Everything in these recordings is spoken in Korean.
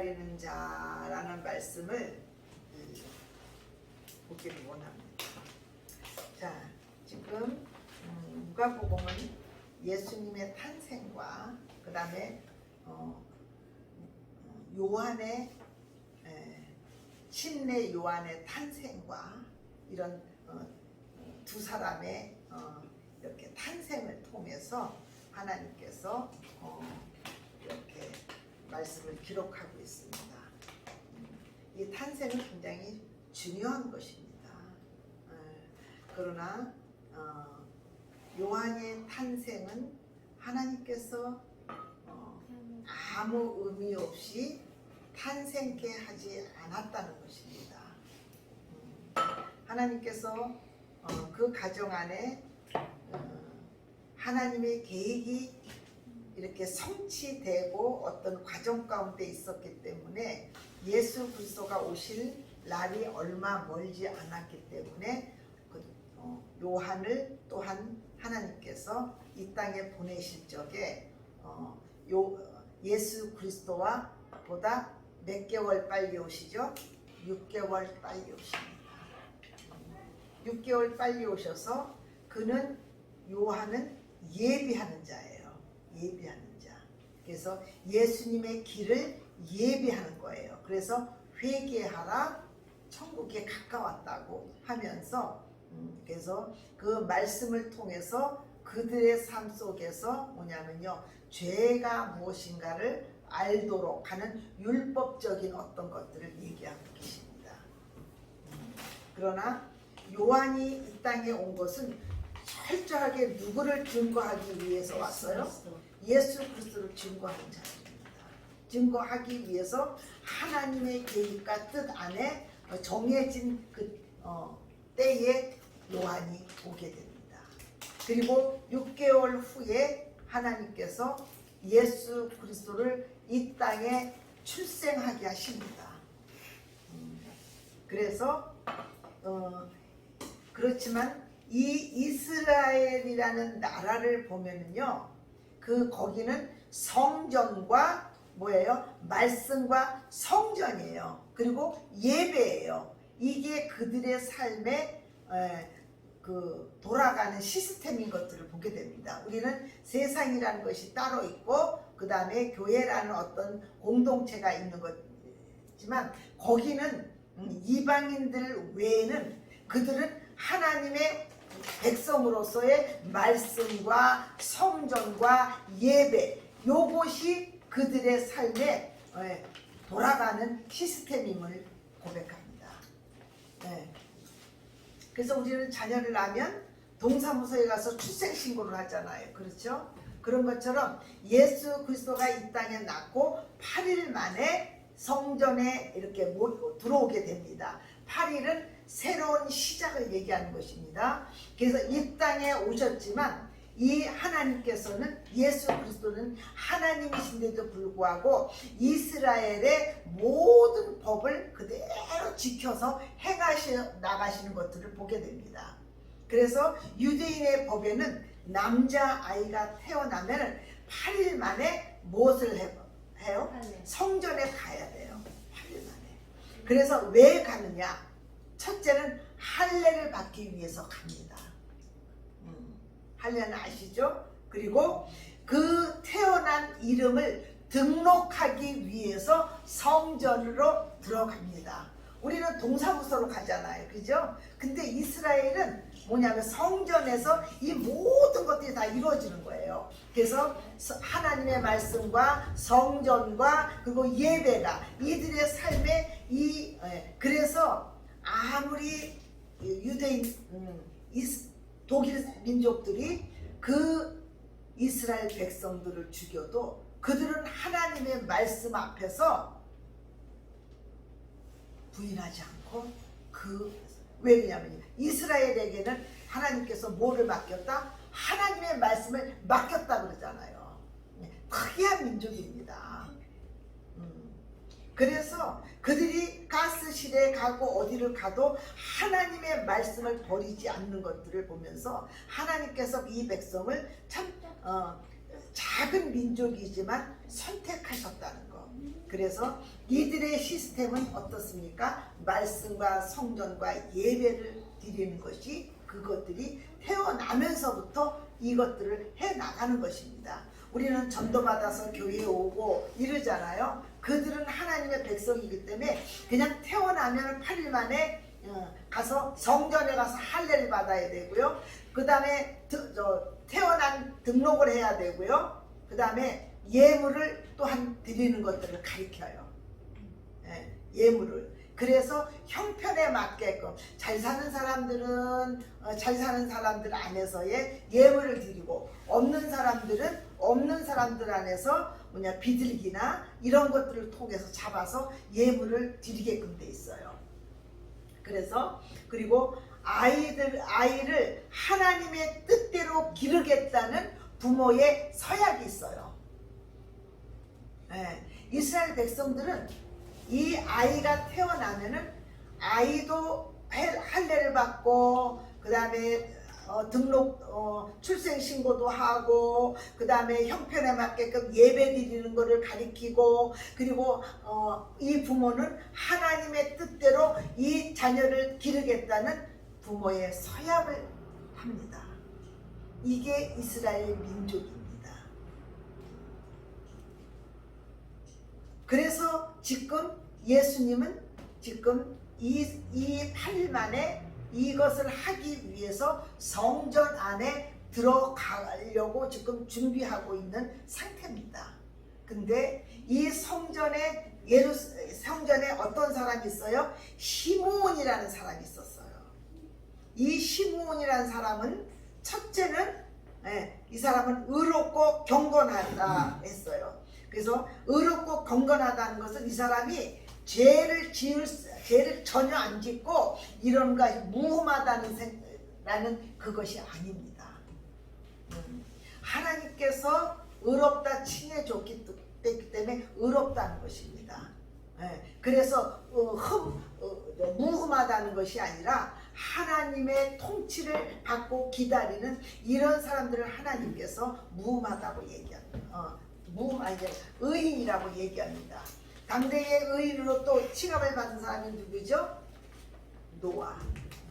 기다리는 자라는 말씀을 보기를 원합니다. 자, 지금 누가복음은 예수님의 탄생과 그 다음에 요한의 침례 요한의 탄생과 이런 두 사람의 이렇게 탄생을 통해서 하나님께서 이렇게 말씀을 기록하고 있습니다. 이 탄생은 굉장히 중요한 것입니다. 그러나 요한의 탄생은 하나님께서 아무 의미 없이 탄생케 하지 않았다는 것입니다. 하나님께서 그 가정 안에 하나님의 계획이 이렇게 성취되고 어떤 과정 가운데 있었기 때문에 예수 그리스도가 오실 날이 얼마 멀지 않았기 때문에 요한을 또한 하나님께서 이 땅에 보내실 적에 예수 그리스도와 보다 몇 개월 빨리 오시죠? 6개월 빨리 오십니다. 6개월 빨리 오셔서 그는 요한은 예비하는 자예요. 예비하는 자. 그래서 예수님의 길을 예비하는 거예요. 그래서 회개하라, 천국에 가까웠다고 하면서 그래서 그 말씀을 통해서 그들의 삶 속에서 뭐냐면요, 죄가 무엇인가를 알도록 하는 율법적인 어떤 것들을 얘기하고 계십니다. 그러나 요한이 이 땅에 온 것은 철저하게 누구를 증거하기 위해서 왔어요? 예수 그리스도를 증거하는 자입니다. 증거하기 위해서 하나님의 계획과 뜻 안에 정해진 그 때에 요한이 오게 됩니다. 그리고 6개월 후에 하나님께서 예수 그리스도를 이 땅에 출생하게 하십니다. 그래서 그렇지만 이 이스라엘이라는 나라를 보면은요, 거기는 성전과 뭐예요? 말씀과 성전이에요. 그리고 예배예요. 이게 그들의 삶의 돌아가는 시스템인 것들을 보게 됩니다. 우리는 세상이라는 것이 따로 있고 그 다음에 교회라는 어떤 공동체가 있는 거지만 거기는 이방인들 외에는 그들은 하나님의 백성으로서의 말씀과 성전과 예배, 요것이 그들의 삶에 돌아가는 시스템임을 고백합니다. 그래서 우리는 자녀를 낳으면 동사무소에 가서 출생신고를 하잖아요. 그렇죠? 그런 것처럼 예수 그리스도가 이 땅에 낳고 8일 만에 성전에 이렇게 들어오게 됩니다. 8일은 새로운 시작을 얘기하는 것입니다. 그래서 이 땅에 오셨지만 이 하나님께서는 예수 그리스도는 하나님이신데도 불구하고 이스라엘의 모든 법을 그대로 지켜서 행하셔 나가시는 것들을 보게 됩니다. 그래서 유대인의 법에는 남자아이가 태어나면 8일 만에 무엇을 해요? 성전에 가야 돼요. 8일 만에. 그래서 왜 가느냐? 첫째는 할례를 받기 위해서 갑니다. 할례는 아시죠? 그리고 그 태어난 이름을 등록하기 위해서 성전으로 들어갑니다. 우리는 동사무소로 가잖아요. 그죠? 근데 이스라엘은 뭐냐면 성전에서 이 모든 것들이 다 이루어지는 거예요. 그래서 하나님의 말씀과 성전과 그리고 예배가 이들의 삶에 그래서 아무리 유대인 독일 민족들이 그 이스라엘 백성들을 죽여도 그들은 하나님의 말씀 앞에서 부인하지 않고 왜냐하면 이스라엘에게는 하나님께서 뭐를 맡겼다? 하나님의 말씀을 맡겼다 그러잖아요. 특이한 민족입니다. 그래서 그들이 가스실에 가고 어디를 가도 하나님의 말씀을 버리지 않는 것들을 보면서 하나님께서 이 백성을 참 작은 민족이지만 선택하셨다는 것. 그래서 이들의 시스템은 어떻습니까? 말씀과 성전과 예배를 드리는 것이 그것들이 태어나면서부터 이것들을 해나가는 것입니다. 우리는 전도받아서 교회에 오고 이러잖아요. 그들은 하나님의 백성이기 때문에 그냥 태어나면 8일 만에 가서 성전에 가서 할례를 받아야 되고요. 그 다음에 태어난 등록을 해야 되고요. 그 다음에 예물을 또한 드리는 것들을 가르쳐요. 예물을. 그래서 형편에 맞게끔 잘 사는 사람들은 잘 사는 사람들 안에서의 예물을 드리고, 없는 사람들은 없는 사람들 안에서 비둘기나 이런 것들을 통해서 잡아서 예물을 드리게끔 돼 있어요. 그래서 그리고 아이를 하나님의 뜻대로 기르겠다는 부모의 서약이 있어요. 이스라엘 백성들은 이 아이가 태어나면은 아이도 할례를 받고, 그 다음에 출생신고도 하고, 그 다음에 형편에 맞게끔 예배 드리는 것을 가리키고, 그리고 이 부모는 하나님의 뜻대로 이 자녀를 기르겠다는 부모의 서약을 합니다. 이게 이스라엘 민족입니다. 그래서 지금 예수님은 지금 이 8일 만에 이것을 하기 위해서 성전 안에 들어가려고 지금 준비하고 있는 상태입니다. 근데 이 성전에 어떤 사람이 있어요? 시므온이라는 사람이 있었어요. 이 시므온이라는 사람은 첫째는 이 사람은 의롭고 경건하다 했어요. 그래서 의롭고 경건하다는 것은 이 사람이 죄를 전혀 안 짓고 이런 것이 무험하다는 그것이 아닙니다. 하나님께서 의롭다 칭해줬기 때문에 의롭다는 것입니다. 그래서 무험하다는 것이 아니라 하나님의 통치를 받고 기다리는 이런 사람들을 하나님께서 무험하다고 얘기합니다. 의인이라고 얘기합니다. 당대의 의인으로 또 칭함을 받은 사람이 누구죠? 노아.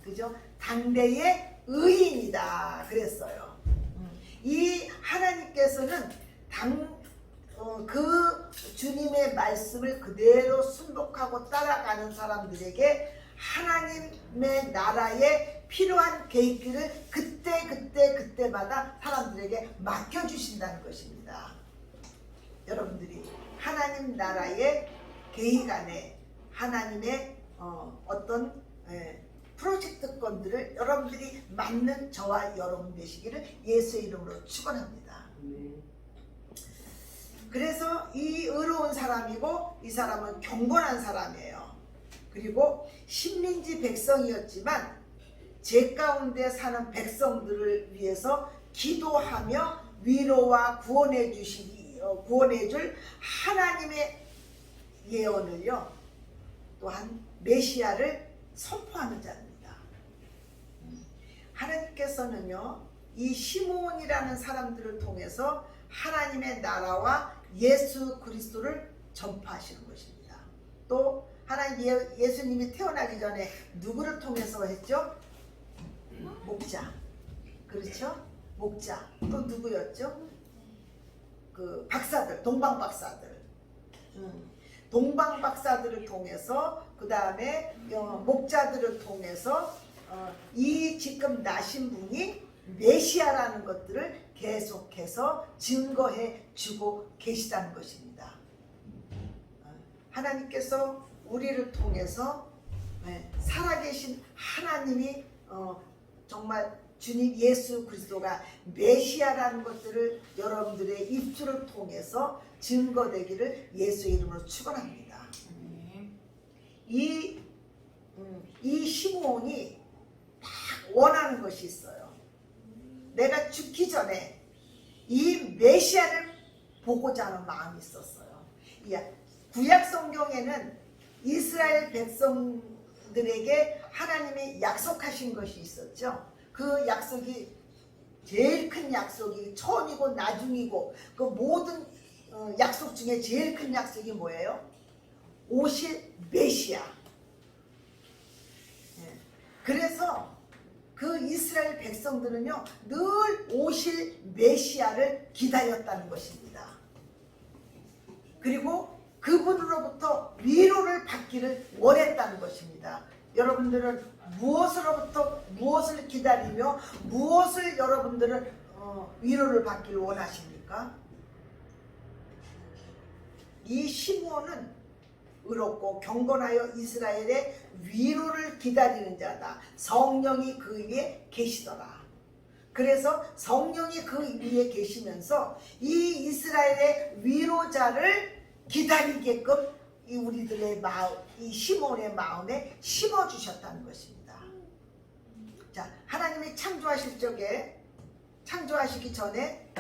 그죠? 당대의 의인이다 그랬어요. 이 하나님께서는 그 주님의 말씀을 그대로 순복하고 따라가는 사람들에게 하나님의 나라에 필요한 계획들을 그때마다 사람들에게 맡겨주신다는 것입니다. 여러분들이 하나님 나라의 계획 안에 하나님의 어떤 프로젝트 건들을 여러분들이 맡는 저와 여러분 되시기를 예수의 이름으로 축원합니다. 그래서 이 의로운 사람이고 이 사람은 경건한 사람이에요. 그리고 신민지 백성이었지만 제 가운데 사는 백성들을 위해서 기도하며 위로와 구원해줄 하나님의 예언을요, 또한 메시아를 선포하는 자입니다. 하나님께서는요, 이 시므온이라는 사람들을 통해서 하나님의 나라와 예수 그리스도를 전파하시는 것입니다. 또 예수님이 태어나기 전에 누구를 통해서 했죠? 목자. 그렇죠? 목자. 또 누구였죠? 그 박사들, 동방 박사들. 동방 박사들을 통해서, 그 다음에 목자들을 통해서 이 지금 나신 분이 메시아라는 것들을 계속해서 증거해 주고 계시다는 것입니다. 하나님께서 우리를 통해서 살아계신 하나님이 정말 주님 예수 그리스도가 메시아라는 것들을 여러분들의 입술을 통해서 증거되기를 예수의 이름으로 축원합니다. 이 시므온이 딱 원하는 것이 있어요. 내가 죽기 전에 이 메시아를 보고자 하는 마음이 있었어요. 구약 성경에는 이스라엘 백성들에게 하나님이 약속하신 것이 있었죠. 그 약속이 제일 큰 약속이 처음이고 나중이고 그 모든 약속 중에 제일 큰 약속이 뭐예요? 오실 메시아. 예. 그래서 그 이스라엘 백성들은요 늘 오실 메시아를 기다렸다는 것입니다. 그리고 그분으로부터 위로를 받기를 원했다는 것입니다. 여러분들은 무엇으로부터 무엇을 기다리며 무엇을 여러분들은 위로를 받기를 원하십니까? 이 시므온은 의롭고 경건하여 이스라엘의 위로를 기다리는 자다. 성령이 그 위에 계시더라. 그래서 성령이 그 위에 계시면서 이 이스라엘의 위로자를 기다리게끔 이 우리들의 마음, 이 시므온의 마음에 심어 주셨다는 것입니다. 자, 하나님이 창조하시기 전에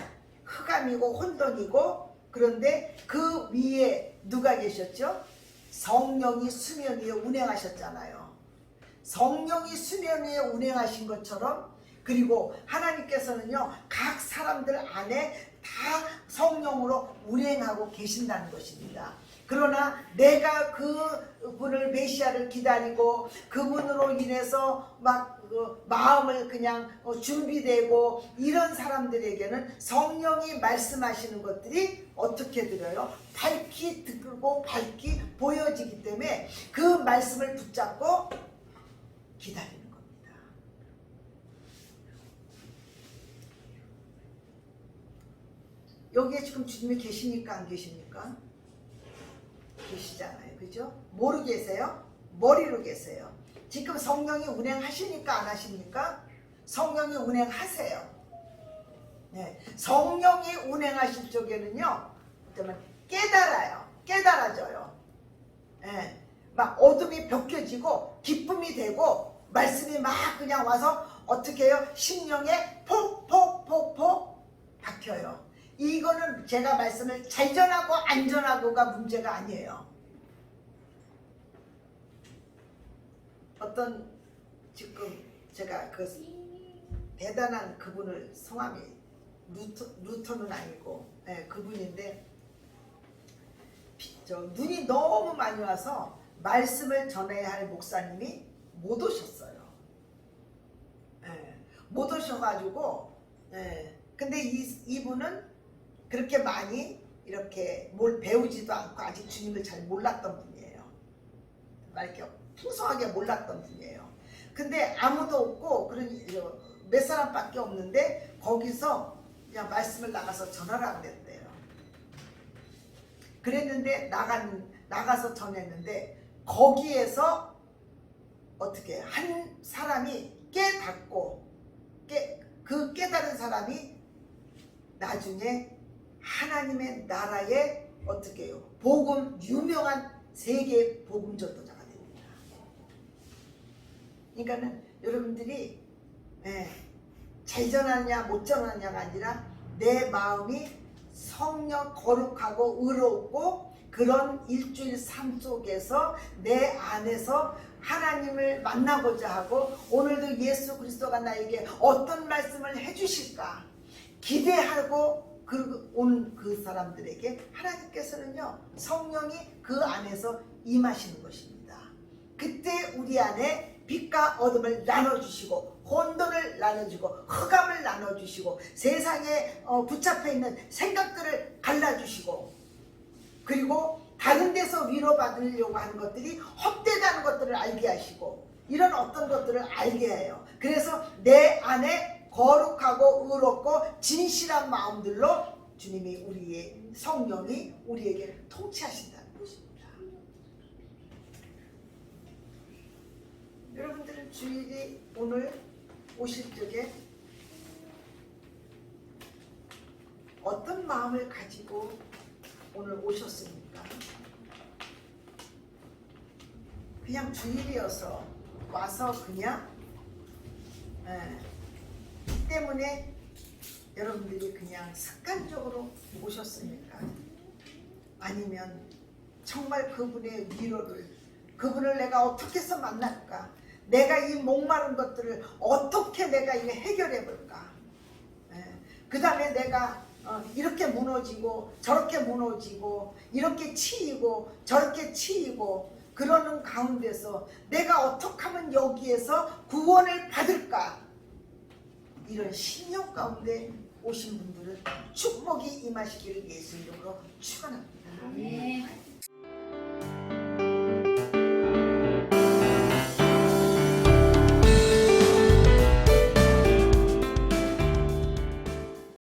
흑암이고 혼돈이고, 그런데 그 위에 누가 계셨죠? 성령이 수면 위에 운행하셨잖아요. 성령이 수면 위에 운행하신 것처럼, 그리고 하나님께서는요 각 사람들 안에 다 성령으로 운행하고 계신다는 것입니다. 그러나 내가 그분을 메시아를 기다리고 그분으로 인해서 막 마음을 그냥 준비되고 이런 사람들에게는 성령이 말씀하시는 것들이 어떻게 들어요? 밝히 듣고 밝히 보여지기 때문에 그 말씀을 붙잡고 기다리는 겁니다. 여기에 지금 주님이 계십니까? 안 계십니까? 계시잖아요. 그죠? 뭐로 계세요? 머리로 계세요. 지금 성령이 운행하십니까? 안 하십니까? 성령이 운행하세요. 네. 성령이 운행하실 쪽에는요 깨달아져요. 네. 막 어둠이 벗겨지고 기쁨이 되고 말씀이 막 그냥 와서 어떻게 해요? 심령에 폭폭폭폭 박혀요. 이거는 제가 말씀을 잘 전하고 안 전하고가 문제가 아니에요. 어떤 지금 제가 그 대단한 그분을 성함이 루터는 아니고 그분인데 눈이 너무 많이 와서 말씀을 전해야 할 목사님이 못 오셨어요. 못 오셔가지고 근데 이분은 그렇게 많이 이렇게 뭘 배우지도 않고 아직 주님을 잘 몰랐던 분이에요. 이렇게 풍성하게 몰랐던 분이에요. 근데 아무도 없고 몇 사람밖에 없는데 거기서 그냥 말씀을 나가서 전하라고 그랬대요. 그랬는데 나가서 전했는데 거기에서 어떻게 한 사람이 깨닫고 그 깨달은 사람이 나중에 하나님의 나라의 어떻게 해요? 복음 유명한 세계 복음 전도자가 됩니다. 그러니까는 여러분들이 잘 전하느냐 못 전하느냐가 아니라 내 마음이 성령 거룩하고 의롭고 그런 일주일 삶 속에서 내 안에서 하나님을 만나고자 하고 오늘도 예수 그리스도가 나에게 어떤 말씀을 해주실까 기대하고 온 그 사람들에게 하나님께서는요 성령이 그 안에서 임하시는 것입니다. 그때 우리 안에 빛과 어둠을 나눠주시고 혼돈을 나눠주고 흑암을 나눠주시고 세상에 붙잡혀 있는 생각들을 갈라주시고 그리고 다른 데서 위로받으려고 하는 것들이 헛되다는 것들을 알게 하시고 이런 어떤 것들을 알게 해요. 그래서 내 안에 거룩하고 의롭고 진실한 마음들로 주님이 우리의 성령이 우리에게 통치하신다는 것입니다. 여러분들은 주일이 오늘 오실 적에 어떤 마음을 가지고 오늘 오셨습니까? 그냥 주일이어서 와서 그냥 이 때문에 여러분들이 그냥 습관적으로 오셨습니까? 아니면 정말 그분의 위로를 그분을 내가 어떻게 해서 만날까? 내가 이 목마른 것들을 어떻게 내가 이거 해결해 볼까? 그 다음에 내가 이렇게 무너지고 저렇게 무너지고 이렇게 치이고 저렇게 치이고 그러는 가운데서 내가 어떻게 하면 여기에서 구원을 받을까? 이런 신념 가운데 오신 분들은 축복이 임하시기를 예수 이름으로 축원합니다.